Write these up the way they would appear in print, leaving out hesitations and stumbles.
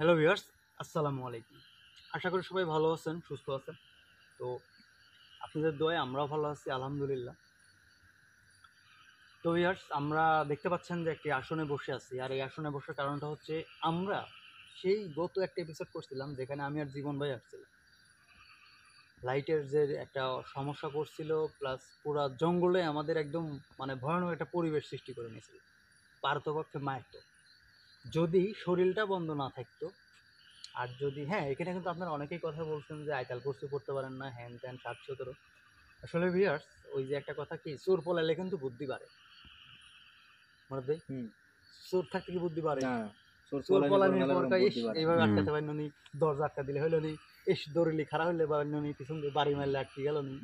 Hello viewers, আসসালামু আলাইকুম। আশা করি সবাই ভালো আছেন, সুস্থ আছেন। তো আপনাদের দোয়ায় আমরাও ভালো আছি, আলহামদুলিল্লাহ। তো ভিউয়ার্স, আমরা দেখতে পাচ্ছেন যে একটি আসনে বসে আছি, আর এই আসনে বসার কারণটা হচ্ছে আমরা সেই গত একটা এপিসোড করছিলাম যেখানে আমি আর জীবন ভাই আসছিলাম। লাইটের যে একটা সমস্যা করছিল, প্লাস পুরা জঙ্গলে আমাদের একদম মানে ভয়ানক একটা পরিবেশ সৃষ্টি করে নিয়েছিল, পারতপক্ষে মারাত্মক। যদি শরীরটা বন্ধ না থাকতো, আর যদি হ্যাঁ, এখানে কিন্তু আপনারা অনেকেই কথা বলছেন যে আইতাল কোর্সে পড়তে পারেন না, হ্যান ত্যান 7-17। আসলে ভিউয়ার্স, ওই যে একটা কথা কি, চোর পলাইলে কিন্তু বুদ্ধি বাড়ে। মনে ভাই, চোর থাকতে কি বুদ্ধি বাড়ে? চোর পলানির পর ইস এইভাবে আটকাতে পারেন নি, দরজা আটকা দিলে হইলো নি, ইস দৌড়িলি খারাপ হইলে পারেন নি, পিছন দিয়ে বাড়ি মারলে আটকে গেল নি।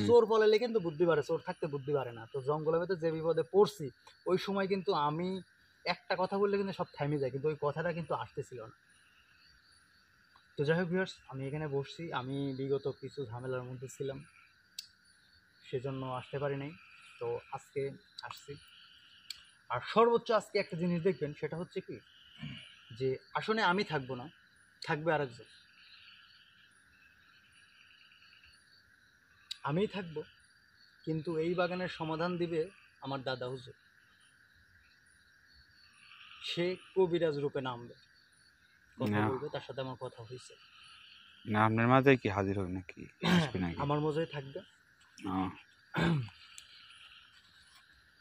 চোর পলাইলে কিন্তু বুদ্ধি বাড়ে, চোর থাকতে বুদ্ধি বাড়ে না। তো জঙ্গলের ভেতরে যে বিপদে পড়ছি, ওই সময় কিন্তু আমি একটা কথা বললে কিন্তু সব থেমে যায়, কিন্তু ওই কথাটা কিন্তু আসতেছিল না। তো যাই হোক ভিউয়ার্স, আমি এখানে বসছি। আমি বিগত কিছু ঝামেলার মধ্যে ছিলাম, সেজন্য আসতে পারি নাই। তো আজকে আসছি। আর সর্বোচ্চ আজকে একটা জিনিস দেখবেন, সেটা হচ্ছে কি, যে আসলে আমি থাকবো না, থাকবে আরেকজন। আমিই থাকবো, কিন্তু এই বাগানের সমাধান দিবে আমার দাদা হুজুর। সে কবিরাজ রূপে নামবে, কথা বলবে, তার সাথে আমার কথা হয়েছে। না, আপনার মাঝে কি হাজির হবে নাকি? আসবে নাকি? আমার মজাই থাকবে।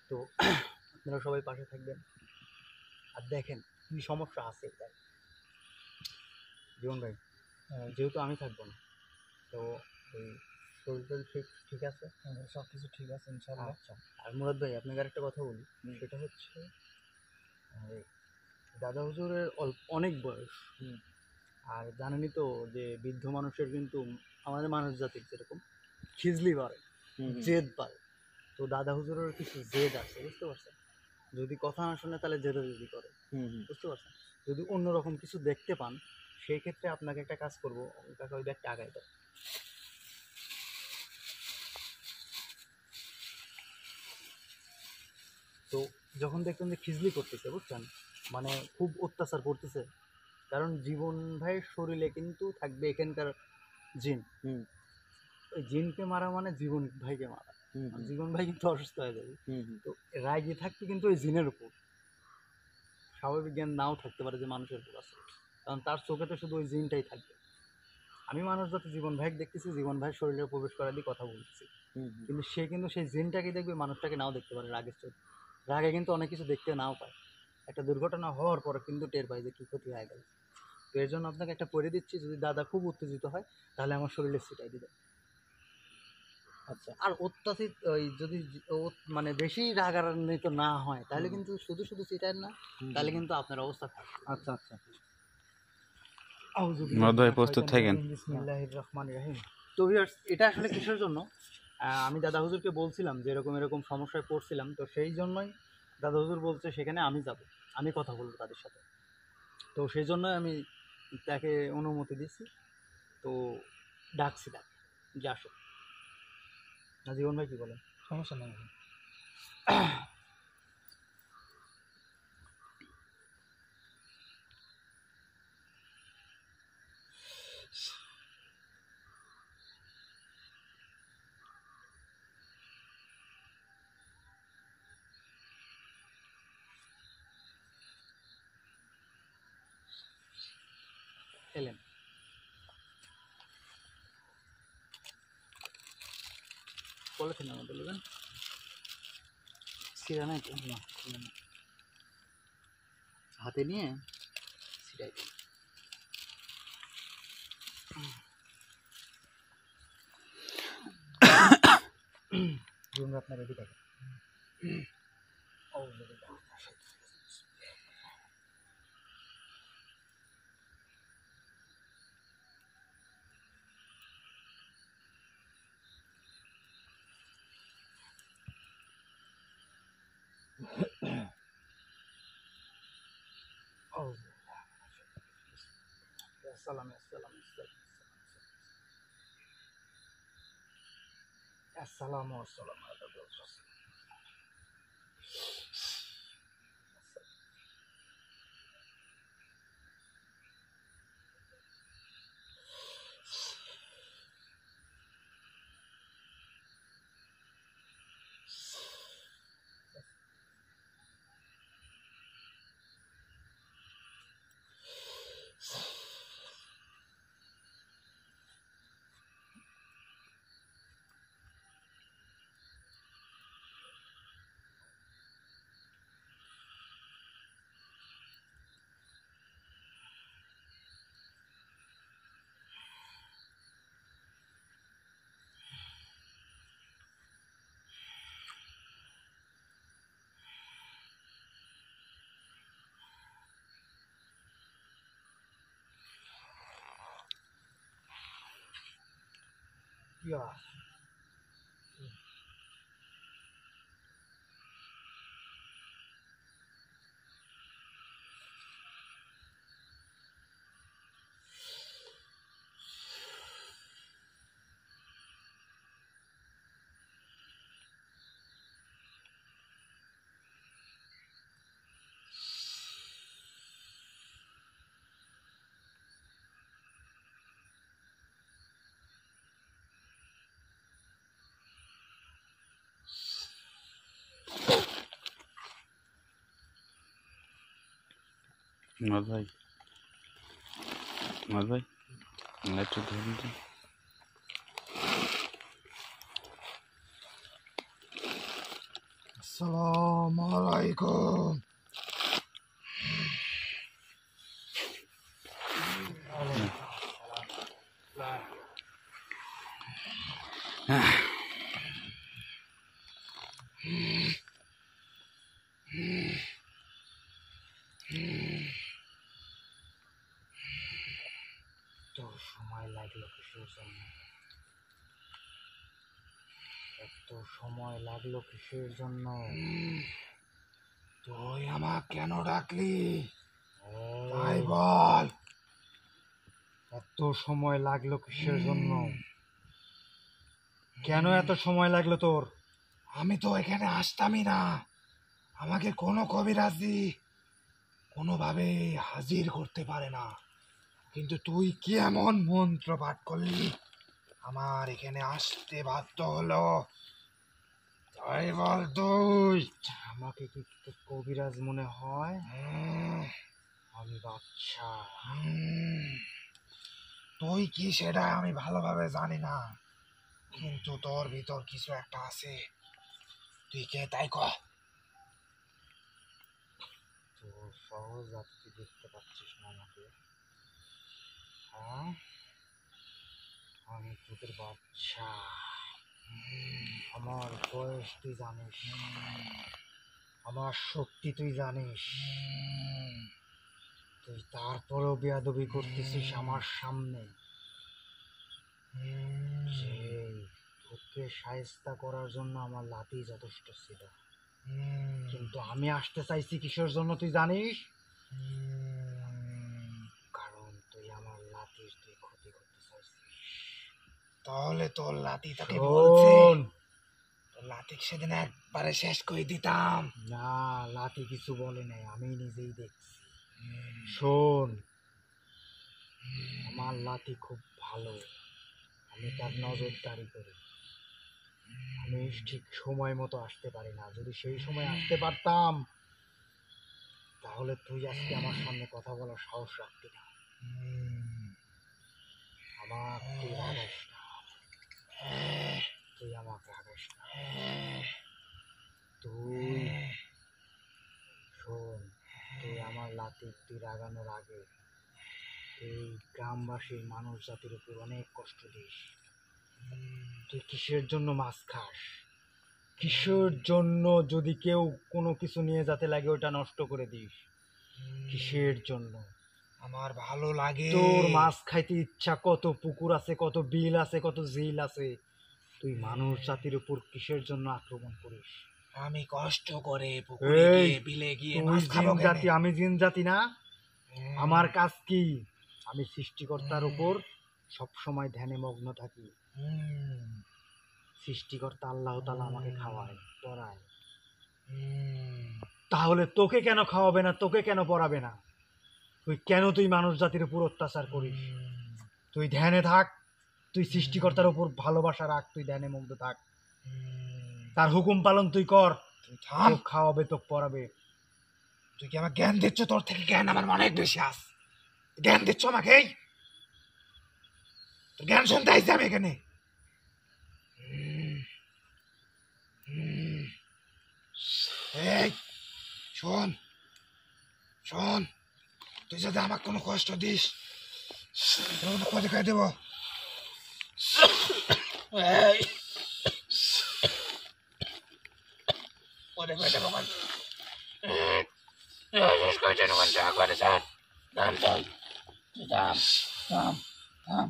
তো আপনারা সবাই পাশে থাকবেন, আর দেখেন কি সমস্যা আছে তাই। জীবন ভাই, যেহেতু আমি থাকবো না, তো ওই শরীর ঠিক ঠিক আছে, সব কিছু ঠিক আছে ইনশাআল্লাহ। আচ্ছা, আর মুরাদ ভাই, আপনাকে আরেকটা কথা বলি। সেটা হচ্ছে দাদা হুজুরের অনেক বয়স, আর জানেনই তো যে বৃদ্ধ মানুষের কিন্তু আমাদের মানুষ জাতির যেরকম খিজলি বাড়ে, জেদ বাড়ে। তো দাদা হুজুরের কিছু জেদ আছে, বুঝতে পারছেন? যদি কথা না শুনে তাহলে জেদাজেদি করে, বুঝতে পারছেন? যদি অন্যরকম কিছু দেখতে পান, সেই ক্ষেত্রে আপনাকে একটা কাজ করবো, তাকে ওই ব্যাগটা আগায় দেয়। তো যখন দেখবেন যে খিজলি করতেছে, বুঝছেন, মানে খুব অত্যাচার করতেছে, কারণ জীবন ভাইয়ের শরীরে কিন্তু থাকবে এখানকার জিন। ওই জিনকে মারা মানে জীবন ভাইকে মারা। জীবন ভাই কিন্তু অসুস্থ হয়ে যাবে। তো রাগে থাকতে কিন্তু ওই জিনের উপর, স্বাভাবিক জ্ঞান নাও থাকতে পারে যে মানুষের উপর আছে, কারণ তার চোখে তো শুধু ওই জিনটাই থাকবে। আমি মানুষ যাতে জীবন ভাইকে দেখতেছি, জীবন ভাইয়ের শরীরে প্রবেশ করা দিয়ে কথা বলতেছি, কিন্তু সে কিন্তু সেই জিনটাকে দেখবে, মানুষটাকে নাও দেখতে পারে রাগের চোখ। রাগে কিন্তু অনেক কিছু দেখতে নাও পায়। একটা দুর্ঘটনা হওয়ার পর কিন্তু টের পায় যে কী ক্ষতি হয়ে গেল। তো এর জন্য আপনাকে একটা পড়ে দিচ্ছি, যদি দাদা খুব উত্তেজিত হয় তাহলে আমার শরীরে ছিটাই দিবেন। আচ্ছা, আর অত্যাধিক ওই যদি মানে বেশি রাগান্বিত না হয়, তাহলে কিন্তু শুধু শুধু চিটায় না, তাহলে কিন্তু আপনার অবস্থা খারাপ। আচ্ছা আচ্ছা, প্রস্তুত থাকেন। বিসমিল্লাহির রহমানির রহিম। তো ভিউয়ার্স, এটা আসলে কিসের জন্য, আমি দাদা হুজুরকে বলছিলাম যে এরকম এরকম সমস্যায় পড়ছিলাম, তো সেই জন্যই দাদা হুজুর বলছে সেখানে আমি যাব, আমি কথা বলবো তাদের সাথে। তো সেই জন্যই আমি তাকে অনুমতি দিচ্ছি। তো ডাকছি তাকে যে আসো। না জীবন ভাই কি বলেন? সমস্যা নেই। এলেন, পলিথিন আমাদের নেবেন, সিরা নাই তো, না হাতে নিয়ে সিরাই দিন। আপনার রেডি থাকে। السلام السلام السلام السلام على الرسول. ইয়া নদ ভাই, নদ ভাই, একটু ধরুন তো। আসসালামু আলাইকুম। এত সময় লাগলো কিসের জন্য? এত সময় লাগলো কিসের জন্য? তুই আমাকে কেন ডাকলি তাই এই, বল। এত সময় লাগলো কিসের জন্য? কেন এত সময় লাগলো তোর? আমি তো এখানে আসতামই না। আমাকে কোনো কবিরাজি কোনোভাবে হাজির করতে পারে না, কিন্তু তুই কি এমন মন্ত্র পাঠ করলি আমার এখানে আসতে বাধ্য হলো? তাই বল তুই। আমাকে কি তোর কবিরাজ মনে হয়? উম, আমি বাচ্চা। তুই কি সেটা আমি ভালোভাবে জানি না, কিন্তু তোর ভিতর কিছু একটা আছে। তুই কে তাই কহ। তোর সহজ তুই দেখতে পাচ্ছিস না আমাকে? হ্যাঁ, আমি তোদের বাচ্চা। আমার বয়স তুই জানিস, আমার শক্তি তুই জানিস, তুই তারপরেও বেয়াদবি করতেছিস আমার সামনে। সেই তোকে শায়েস্তা করার জন্য আমার লাঠি যথেষ্ট ছিল, কিন্তু আমি আসতে চাইছি কিসের জন্য তুই জানিস? কারণ তুই আমার লাঠির তুই ক্ষতি করতে চাইছিস। তাহলে তোর লাঠি তাকে শোন, বলছে তোর লাঠি সেদিন একবারে শেষ করে দিতাম। না, লাঠি কিছু বলে নাই, আমি নিজেই দেখছি। শোন, আমার লাঠি খুব ভালো, আমি তার নজরদারি করি। আমি ঠিক সময় মতো আসতে পারি না, যদি সেই সময় আসতে পারতাম তাহলে তুই আজকে আমার সামনে কথা বলার সাহস রাখতি না। আমার তুই রাগাস না, তুই আমাকে রাগাস না। তুই শোন, তুই আমার লাঠি তুই রাগানোর আগে তুই গ্রামবাসীর মানুষ জাতির উপর অনেক কষ্ট দিস। তুই কিসের জন্য মাছ খাস? কিসের জন্য যদি কেউ কোনো কিছু নিয়ে যেতে লাগে ওটা নষ্ট করে দিস? কিসের জন্য? আমার ভালো লাগে। তোর মাছ খাইতে ইচ্ছা, কত পুকুর আছে, কত বিল আছে, কত ঝিল আছে, তুই মানুষ জাতির উপর কিসের জন্য আক্রমণ করিস? আমি কষ্ট করে পুকুরে এই, গিয়ে বিলে গিয়ে তুই মাছ খাবো জিন জাতি, আমি জিন জাতি না? আমার কাজ কি? আমি সৃষ্টিকর্তার উপর সবসময় ধ্যানে মগ্ন থাকি। সৃষ্টিকর্তা আল্লাহ তাআলা আমাকে খাওয়ায়, পড়ায়। তাহলে তোকে কেন খাওয়াবে না, তোকে কেন পড়াবে না? তুই মানুষ জাতির উপর অত্যাচার করিস? তুই ধ্যানে থাক, তুই সৃষ্টিকর্তার উপর ভালোবাসা রাখ, তুই ধ্যানে মগ্ন থাক, তার হুকুম পালন তুই কর। তুই থাম। তোকে খাওয়াবে, তোকে পড়াবে। তুই কি আমার জ্ঞান দিচ্ছ? তোর থেকে জ্ঞান আমার অনেক বেশি আস। জ্ঞান দিচ্ছ আমাকে? এই, তোর জ্ঞান শুনতে আইছি আমি এখানে। এই শোন, শোন, তুই যদি আমাকে কোনো কষ্ট দিস তোর কথা খাই দেব। এই কথা খাই দেব। শেষ করে দেব যা করে স্যার। থাম থাম থাম থাম থাম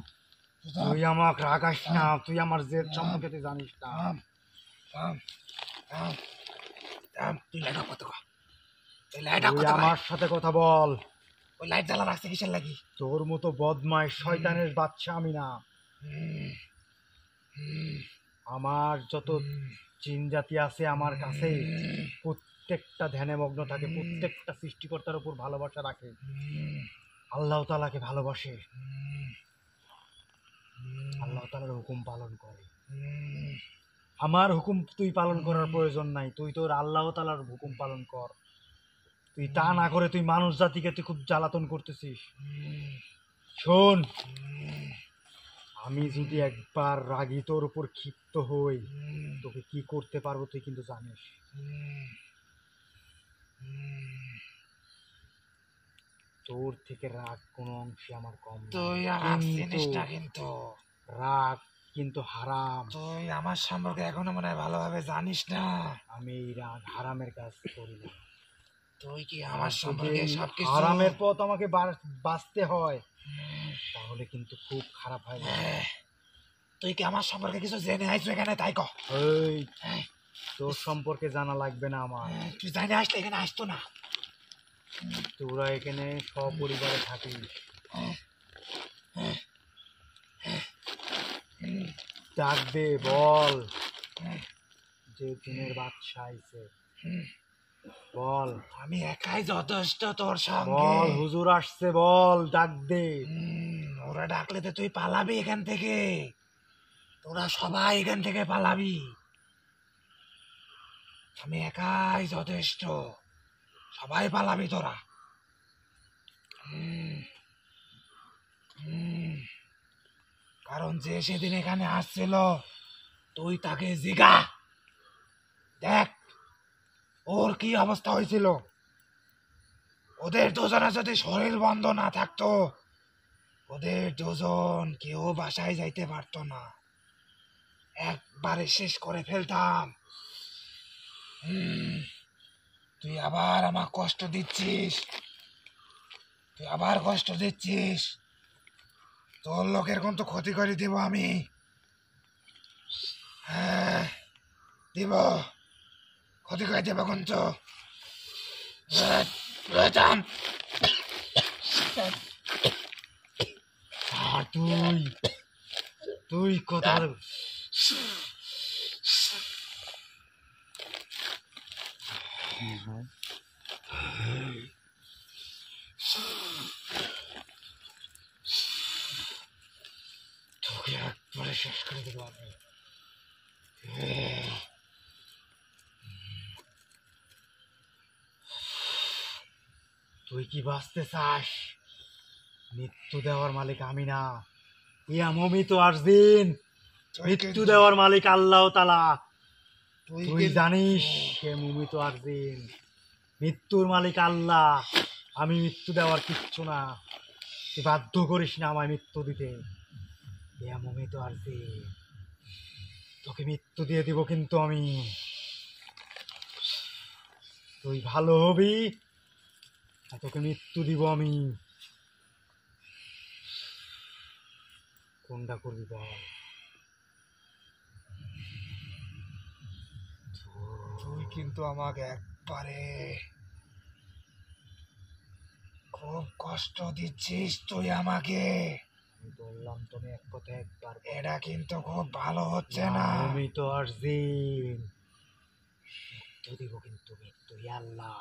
তুই আমাকে রাগাস না, তুই আমার জেদ সম্পর্কে তুই জানিস না। থাম থাম থাম থাম, তুই লাইট অফ করতে কর। তুই লাইট অফ তুই করতে আমার সাথে কথা বল। ওই লাইট জ্বালা রাখছে কিসের লাগি? তোর মতো বদমাইশ শয়তানের বাচ্চা আমি না। হুম, হুম, আমার যত হুম, জিন জাতি আছে আমার কাছে হুম, প্রত্যেকটা ধ্যানে মগ্ন থাকে, প্রত্যেকটা সৃষ্টিকর্তার উপর ভালোবাসা রাখে, হুম, আল্লাহ তাআলাকে ভালোবাসে, হুম, আল্লাহ তাআলার হুকুম পালন করে। হুম, আমার হুকুম তুই পালন করার প্রয়োজন নাই, তুই তোর আল্লাহ তাআলার হুকুম পালন কর। তুই তা না করে তুই মানুষ জাতিকে তুই খুব জ্বালাতন করতেছিস। হুম, শোন, হুম, আমি যদি একবার রাগী তোর উপর ক্ষিপ্ত হই, হুম, তোকে কি করতে পারবো তুই কিন্তু জানিস। হুম, হুম। তোর থেকে রাগ কোনো অংশে আমার কম না। তুই আমার কিন্তু চিনিস না, কিন্তু রাগ কিন্তু হারাম। তুই আমার সম্পর্কে এখনো মনে হয় ভালোভাবে জানিস না। আমি এই রাগ হারামের কাজ করি না। তুই কি আমার আর যদি সম্পর্কে এই সবকিছু হারামের পথ আমাকে বাঁচতে হয় তাহলে কিন্তু খুব খারাপ হয় যাবে। তুই কি আমার সম্পর্কে কিছু জেনে আইছো এখানে, তাই কহ। এই, তোর সম্পর্কে জানা লাগবে না আমার। তুই জানে আসলে এখানে আসতো না। তোরা এখানে সপরিবারে থাকিস। ডাক দে, বল যে দিনের বাদশা আইছে, বল আমি একাই যথেষ্ট তোর সঙ্গে। বল হুজুর আসছে, বল ডাক দে। ওরা ডাকলে তো তুই পালাবি এখান থেকে। তোরা সবাই এখান থেকে পালাবি। আমি একাই যথেষ্ট, সবাই পালাবি তোরা। হুম, হুম। কারণ যে সেদিন এখানে আসছিল তুই তাকে জিগা, দেখ ওর কি অবস্থা হয়েছিল। ওদের দুজনে যদি শরীর বন্ধ না থাকতো, ওদের দুজন কেউ বাসায় যাইতে পারতো না, একবারে শেষ করে ফেলতাম। তুই আবার আমার কষ্ট দিচ্ছিস, তুই আবার কষ্ট দিচ্ছিস। তোর লোকের কোন তো ক্ষতি করে দিব আমি। হ্যাঁ, দিব, ক্ষতি করে দেব কোন তো। আর তুই তুই কথা বলে তোকে একবারে শেষ করে দেবো আমি। তুই কি বাঁচতে চাস? মৃত্যু দেওয়ার মালিক আমি না, ইয়া মমিত আরজিন। মৃত্যু দেওয়ার মালিক আল্লাহ তাআলা। তুই জানিস সে মমিত আরজিন, মৃত্যুর মালিক আল্লাহ। আমি মৃত্যু দেওয়ার কিচ্ছু না, তুই বাধ্য করিস না আমায় মৃত্যু দিতে। ইয়া মমিত আরজিন, তোকে মৃত্যু দিয়ে দিব কিন্তু আমি। তুই ভালো হবি আর তোকে মৃত্যু দিব আমি। কোনটা করবি বল? তুই কিন্তু আমাকে একবারে খুব কষ্ট দিচ্ছিস তুই আমাকে। আমি বললাম তুমি এক কথা একবার বল। এটা কিন্তু খুব ভালো হচ্ছে না। আমি তো আরজিন, মৃত্যু দিব কিন্তু মৃত্যু আল্লাহ।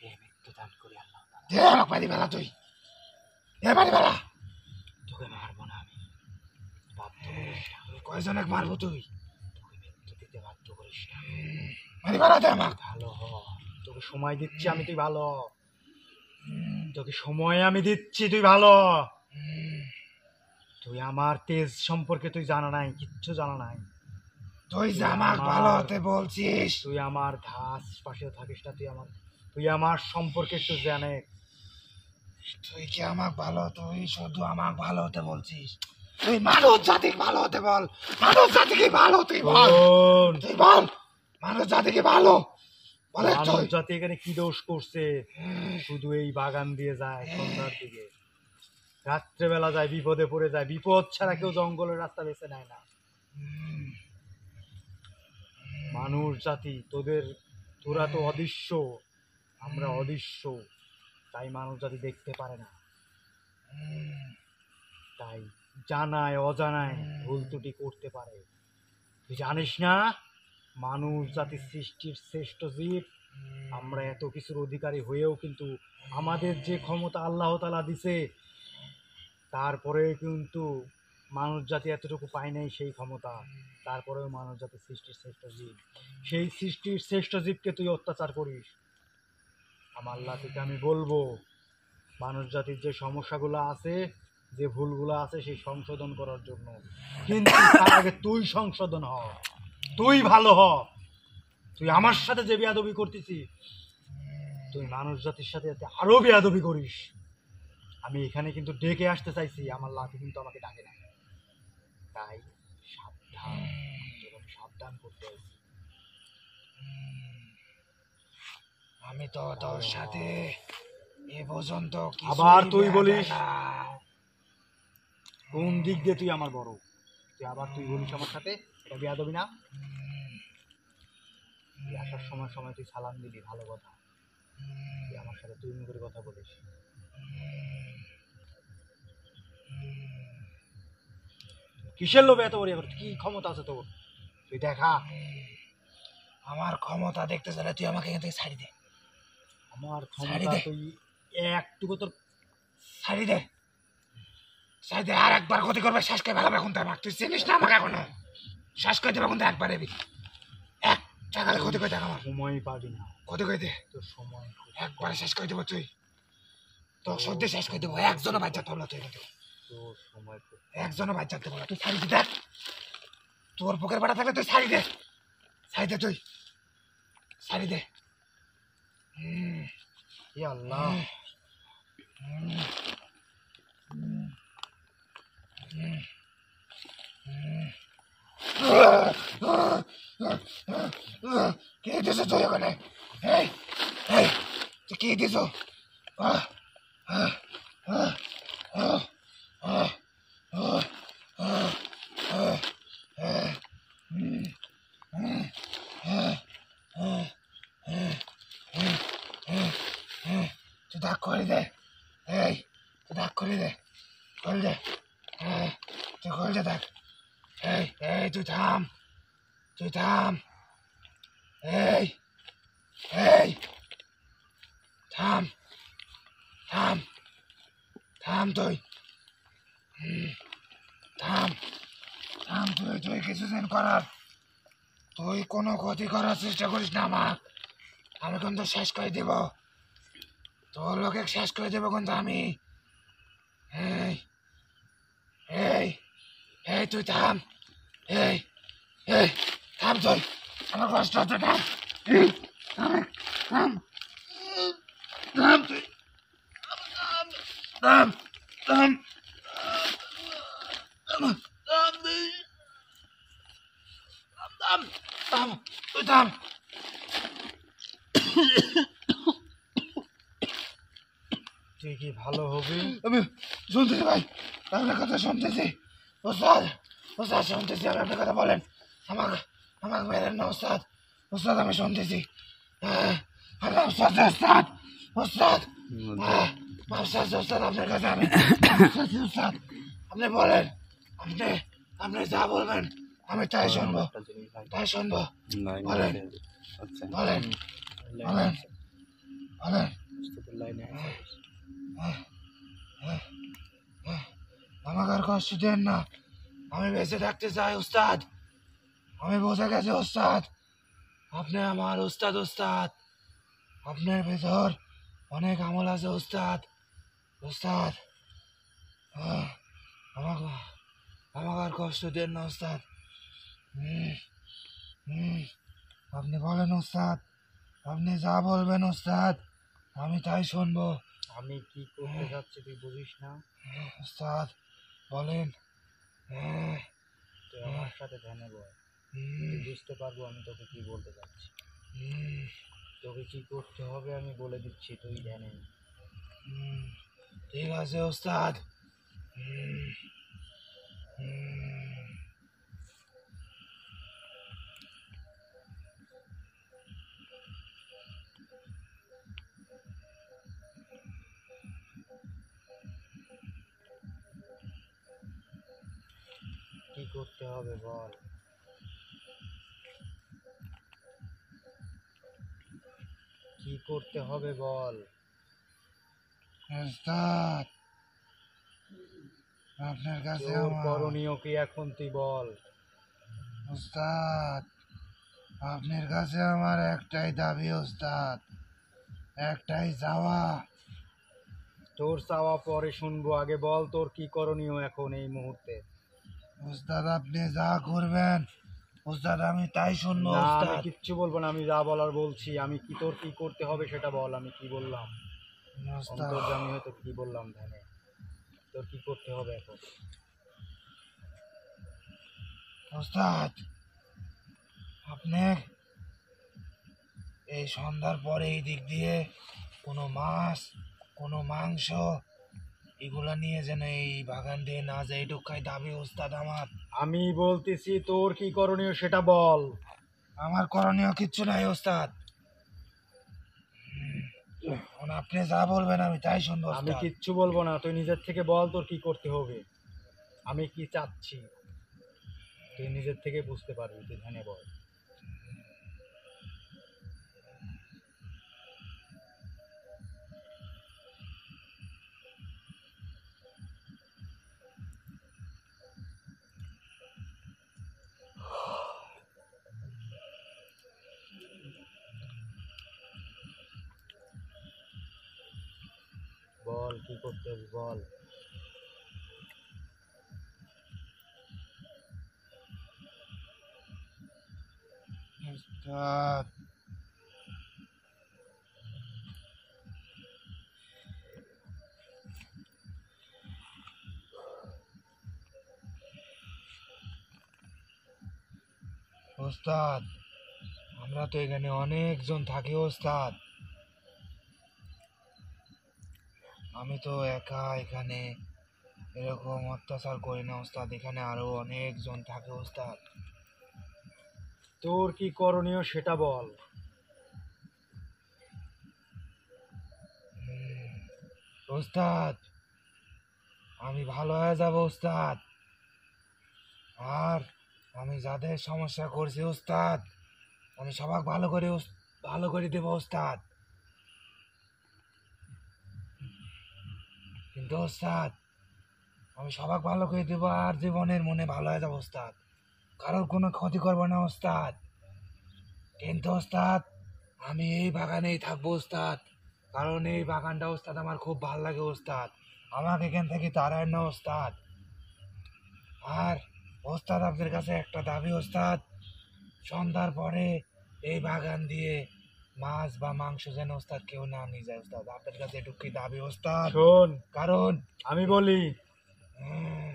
এ মৃত্যু দান করি আল্লাহ তাআলা। পারি বেলা তুই পারি বেলা তোকে মারবো না আমি, বাধ্য করিস না। কয়জনে মারবো তুই? তোকে মৃত্যু দিতে বাধ্য করিস না। মারি বেলা দে আমার। ভালো হ, তোকে সময় দিচ্ছি আমি, তুই ভালো হ। তোকে সময় আমি দিচ্ছি, তুই ভালো হ। তুই আমার তেজ সম্পর্কে তুই জানা নাই, কিচ্ছু জানা নাই। তুই যে আমার ভালো হতে বলছিস, তুই আমার ধাস পাশেও থাকিস না, তুই আমার সম্পর্কে একটু জানে। তুই কি আমার ভালো, তুই শুধু আমার ভালো হতে বলছিস। তুই মানব জাতিকে ভালো হতে বল, মানব জাতিকে ভালো তুই বল, তুই বল মানব জাতিকে ভালো বলে। মানব জাতি এখানে কি দোষ করছে? শুধু এই বাগান দিয়ে যায় সন্ধ্যার দিকে, রাত্রেবেলা যায়, বিপদে পড়ে যায়। বিপদ ছাড়া কেউ জঙ্গলের রাস্তা বেছে নেয় না। মানুষ জাতি তোরা তো অদৃশ্য, আমরা অদৃশ্য, তাই মানুষ জাতি দেখতে পারে না। তাই জানায় অজানায় ভুল ত্রুটি করতে পারে। তুই জানিস না মানুষ জাতি সৃষ্টির শ্রেষ্ঠ জীব। আমরা এত কিছুর অধিকারী হয়েও কিন্তু আমাদের যে ক্ষমতা আল্লাহ তাআলা দিছে, তারপরে কিন্তু মানুষ জাতি এতটুকু পায় নাই সেই ক্ষমতা। তারপরেও মানুষ জাতি সৃষ্টির শ্রেষ্ঠ জীব। সেই সৃষ্টির শ্রেষ্ঠ জীবকে তুই অত্যাচার করিস। আমার আল্লাহ থেকে আমি বলবো, মানুষ জাতির যে সমস্যাগুলো আছে, যে ভুলগুলো আছে, সেই সংশোধন করার জন্য। কিন্তু তার আগে তুই সংশোধন হ, তুই ভালো হ। তুই আমার সাথে যে বেয়াদবি করতেছিস, তুই মানুষ জাতির সাথে যাতে আরো বেয়াদবি করিস। আমি এখানে কিন্তু ডেকে আসতে চাইছি, আমার লাঠি কিন্তু আমাকে ডাকে না। তাই সাবধান, সাবধান করতে হবে। আমি তো তোর সাথে এ পর্যন্ত আবার তুই কিছুই বলিস? না। কোন দিক দিয়ে তুই আমার বড়? তুই বলিস আমার সাথে? এটা বেয়াদবি না? তুই আসার সময় সময় তুই সালাম দিবি, ভালো কথা। তুই আমার সাথে তুই করে কথা বলিস। কিসের লোভে এত বড়? কি ক্ষমতা আছে তোর? তুই দেখা। আমার ক্ষমতা দেখতে চাইলে তুই আমাকে এখান থেকে ছাড়ি দে। আমার ছাড়ি ক্ষমতা দে। তুই একটুকু তোর ছাড়ি দে, ছাড়ি দে। আর একবার ক্ষতি করবে শেষ করে ফেলাবে এখন। আমার তুই চিনিস না আমাকে এখনো? শেষ করে দেবে কিন্তু একবার এবি। এক টাকালে ক্ষতি করে দেখ আমার। সময় পাবি না, ক্ষতি করে দে। তোর সময় একবারে শেষ করে দেবো তুই। তোর সত্যি শেষ করে দেবো। একজনও বাচ্চা তোর তুই কিন্তু তোর সময় একজনও বাচ্চা দেবো না। তুই ছাড়ি দে। দেখ তোর বুকের বাড়া থাকলে তুই ছাড়ি দে। ছাড়ি দে তুই, ছাড়ি দে। ইয়া আল্লাহ। কে দিছ তুই ওখানে? এই এই তুই কে দিছ? তুই ডাক করে দে। এই তুই ডাক করে দে, করে দে। তুই করে দে ডাক। এই এই তুই থাম, তুই থাম। এই এই থাম, থাম, থাম তুই। থাম, থাম তুই। তুই কিছুদিন করার, তুই কোনো ক্ষতি করার চেষ্টা করিস না আমার। আমি কিন্তু শেষ করে দেব, তোর লোকে শেষ করে দেবো কিন্তু আমি। এই এই এই তুই থাম। এই এই থাম তুই। আমার কষ্ট হচ্ছে। থাম, এই থাম, থাম, থাম তুই। থাম, থাম, থাম, থাম তুই। থাম, থাম, তুই থাম। তুই কি ভালো হবি? আমি শুনতেছি ভাই, আপনার কথা শুনতেছি। ওস্তাদ, ওস্তাদ শুনতেছি। আমি আপনার কথা বলেন। আমাকে আমাকে মেরেন না ওস্তাদ। ওস্তাদ আমি শুনতেছি। ওস্তাদ, ওস্তাদ, ওস্তাদ, ওস্তাদ, ওস্তাদ আপনার কাছে আমি ওস্তাদ। আপনি বলেন, আপনি আপনি যা বলবেন আমি তাই শুনবো, তাই শুনবো। বলেন, বলেন, বলেন, বলেন। আমাকে আর কষ্ট দেন না, আমি বেঁচে থাকতে চাই ওস্তাদ। আমি বোঝা গেছে ওস্তাদ, আপনি আমার ওস্তাদ। ওস্তাদ আপনার ভেতর অনেক আমল আছে ওস্তাদ। ওস্তাদ আমাকে আমাকে আর কষ্ট দেন না ওস্তাদ। আপনি বলেন ওস্তাদ, আপনি যা বলবেন ওস্তাদ আমি তাই শুনবো। আমি কি করতে যাচ্ছি তুই বুঝিস না? ওস্তাদ বলেন। তুই আমার সাথে ধ্যানে বল, তুই বুঝতে পারবো আমি তোকে কি বলতে চাচ্ছি। তোকে কি করতে হবে আমি বলে দিচ্ছি, তুই ধ্যানে। ঠিক আছে ওস্তাদ, হুম, হুম। কি করতে হবে বল? কি করতে হবে বল? ওস্তাদ, আপনার কাছে তোর আমার করণীয় কি এখন তুই বল? ওস্তাদ, আপনার কাছে আমার একটাই দাবি ওস্তাদ, একটাই চাওয়া। তোর চাওয়া পরে শুনবো, আগে বল তোর কি করণীয় এখন এই মুহূর্তে। ওস্তাদ, আপনি যা করবেন ওস্তাদ আমি তাই শুনবো না, আমি ওস্তাদ। কিচ্ছু বলবো না, আমি যা বলার বলছি। আমি কি, তোর কি করতে হবে সেটা বল। আমি কি বললাম? ওস্তাদ, অন্তর্জামী হয়তো কি বললাম ধ্যানে। তোর কি করতে হবে এখন? ওস্তাদ, আপনি এই সন্ধ্যার পরে এই দিক দিয়ে কোনো মাছ, কোনো মাংস এগুলা নিয়ে যেন এই বাগান দিয়ে না যায়, এইটুকাই দাবি ওস্তাদ আমার। আমি বলতেছি তোর কি করণীয় সেটা বল। আমার করণীয় কিচ্ছু নাই ওস্তাদ। এখন আপনি যা বলবেন আমি তাই শুনবো আমি ওস্তাদ। কিচ্ছু বলবো না, তুই নিজের থেকে বল তোর কি করতে হবে। আমি কি চাচ্ছি তুই নিজের থেকে বুঝতে পারবি, তুই ধ্যানে বল। বল কি করতে হবে বল। ওস্তাদ, ওস্তাদ, আমরা তো এখানে অনেকজন থাকি ওস্তাদ। আমি তো একা এখানে এরকম অত্যাচার করি না ওস্তাদ, এখানে আরো অনেকজন থাকে ওস্তাদ। তোর কি করণীয় সেটা বল। হুম, ওস্তাদ, আমি ভালো হয়ে যাব ওস্তাদ। আর আমি যাদের সমস্যা করছি ওস্তাদ, আমি সবাক ভালো করে দেবো ওস্তাদ। কিন্তু ওস্তাদ আমি সবাক ভালো করে দেবো আর জীবনের মনে ভালো হয়ে যাবো ওস্তাদ, কারোর কোনো ক্ষতি করবো না ওস্তাদ। কিন্তু ওস্তাদ আমি এই বাগানেই থাকবো ওস্তাদ, কারণ এই বাগানটা ওস্তাদ আমার খুব ভালো লাগে ওস্তাদ। আমাকে এখান থেকে তাড়ায় না ওস্তাদ। আর ওস্তাদ আপনার কাছে একটা দাবি ওস্তাদ, সন্ধ্যার পরে এই বাগান দিয়ে মাছ বা মাংস যেন ওস্তাদ কেউ না নিয়ে যায় ওস্তাদ, আপনার কাছে এটুকুই দাবি ওস্তাদ। শোন, কারণ আমি বলি, হ্যাঁ,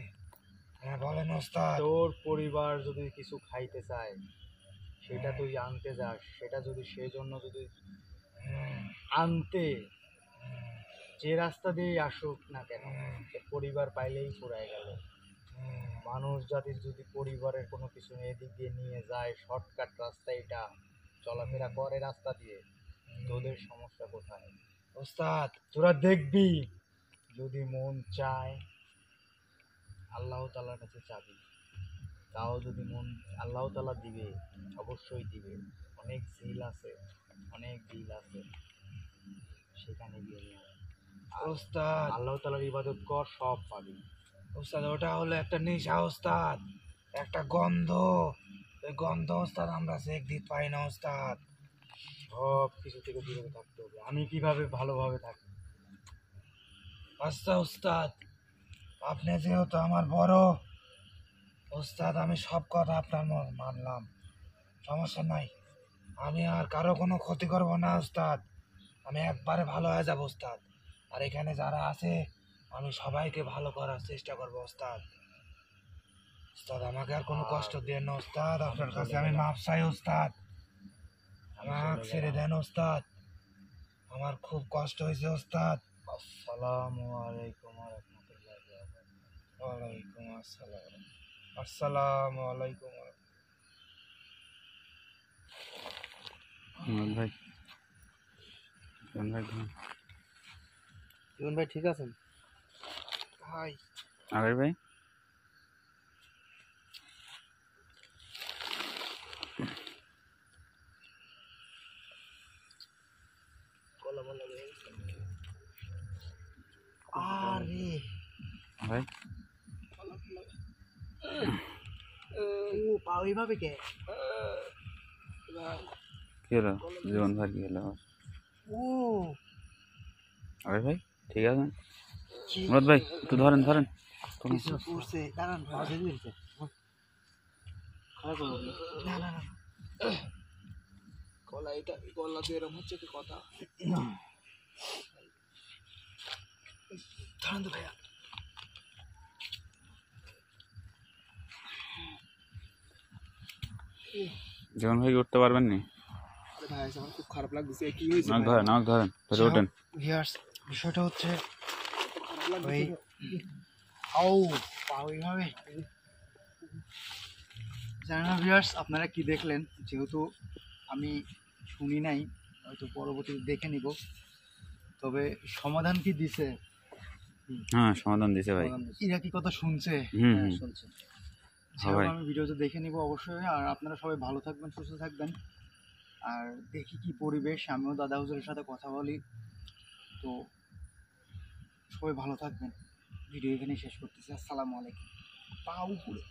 হ্যাঁ বলেন ওস্তাদ। তোর পরিবার যদি কিছু খাইতে চায় সেটা হ্যাঁ, তুই আনতে যাস, সেটা যদি সেই জন্য যদি হ্যাঁ, আনতে হ্যাঁ, যে রাস্তা দিয়েই আসুক না কেন, হ্যাঁ, তোর পরিবার পাইলেই ফুরায় গেল। হ্যাঁ, মানুষ জাতির যদি পরিবারের কোনো কিছু এদিক দিয়ে নিয়ে যায়, শর্টকাট রাস্তা এটা, চলাফেরা করে রাস্তা দিয়ে, তোদের সমস্যা কোথায়? ওস্তাদ। তোরা দেখবি যদি মন চায় আল্লাহ তালার কাছে চাবি, তাও যদি মন, আল্লাহ তালা দিবে, অবশ্যই দিবে। অনেক ঝিল আছে, অনেক বিল আছে, সেখানে গিয়ে নিয়ে আয়। আর ওস্তাদ, আল্লাহ তালার ইবাদত কর, সব পাবি। ওস্তাদ ওটা হলো একটা নেশা ওস্তাদ, একটা গন্ধ। ওই গন্ধ ওস্তাদ আমরা চেক দিতে পাই না ওস্তাদ। সব কিছু থেকে দূরে থাকতে হবে। আমি কিভাবে ভালোভাবে থাকি? আচ্ছা ওস্তাদ, আপনি যেহেতু আমার বড় ওস্তাদ, আমি সব কথা আপনার মানলাম, সমস্যা নাই। আমি আর কারো কোনো ক্ষতি করবো না ওস্তাদ, আমি একবারে ভালো হয়ে যাবো ওস্তাদ। আর এখানে যারা আছে আমি সবাইকে ভালো করার চেষ্টা করবো ওস্তাদ। ওস্তাদ আমাকে আর কোনো কষ্ট দিয়ে না ওস্তাদ, আপনার কাছে আমি মাপ চাই ওস্তাদ, আমাকে ছেড়ে দেন ওস্তাদ, আমার খুব কষ্ট হয়েছে ওস্তাদ। আসসালামু আলাইকুম ওয়া রাহমাতুল্লাহি ওয়া বারাকাতুহু। ওয়ালাইকুম আসসালাম। আসসালামু আলাইকুম। জীবন ভাই, জীবন ভাই ঘুমান। জীবন ভাই ঠিক আছেন? ভাই আবির ভাই, আরে ভাই ও পা ওইভাবে কে? কি হলো? জীবন ভাই কি হলো? ও আবির ভাই ঠিক আছেন? মুরাদ ভাই একটু ধরেন ধরেন। কিছু করছে, দাঁড়ান পাশে দিয়েছে। খারাপ হলো না না না, গলা এটা গলা দিয়ে এরম হচ্ছে কি কথা? ধরেন তো ভাইয়া। জীবন ভাই কি উঠতে পারবেন নি? আরে ভাই আমার খুব খারাপ লাগতেছে। কি হয়েছে? নাক ধরেন, নাক ধরেন, ধরে ওঠেন। ভিউয়ার্স, বিষয়টা হচ্ছে খারাপ ওই লাগছে। আউ পা ওইভাবে জানি না ভিউয়ার্স আপনারা কি দেখলেন, যেহেতু আমি শুনি নাই, হয়তো পরবর্তীতে দেখে নিব। তবে সমাধান কি দিছে? হ্যাঁ সমাধান দিছে ভাই। ইরা কি কথা শুনছে? হুম হ্যাঁ, হুম। শুনছে। হ্যাঁ ভাই। আমি ভিডিওতে দেখে নিব অবশ্যই। আর আপনারা সবাই ভালো থাকবেন, সুস্থ থাকবেন। আর দেখি কি পরিবেশ, আমিও দাদা হুজুরের সাথে কথা বলি। তো সবাই ভালো থাকবেন। ভিডিও এখানে শেষ করতেছি। আসসালামু আলাইকুম। পা উপরে।